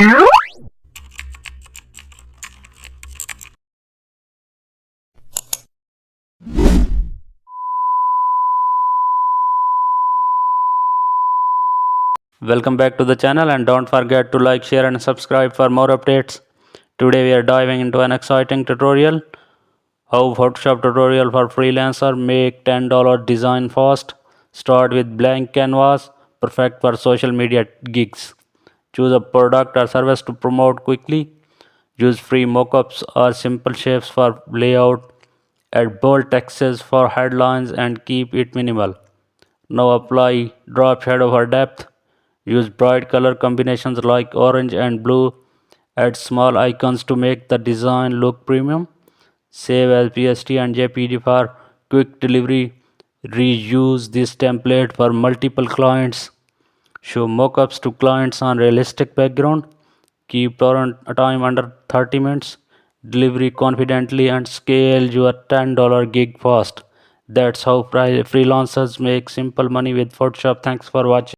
Welcome back to the channel, and don't forget to like, share and subscribe for more updates. Today we are diving into an exciting tutorial: how Photoshop tutorial for freelancer. Make $10 design fast. Start with blank canvas, perfect for social media gigs. Choose a product or service to promote quickly. Use free mockups or simple shapes for layout. Add bold texts for headlines and keep it minimal. Now apply drop shadow for depth. Use bright color combinations like orange and blue. Add small icons to make the design look premium. Save as PST and JPG for quick delivery. Reuse this template for multiple clients. Show mockups to clients on realistic background. Keep turn time under 30 minutes. Delivery confidently and scale your $10 gig fast. That's how freelancers make simple money with Photoshop. Thanks for watching.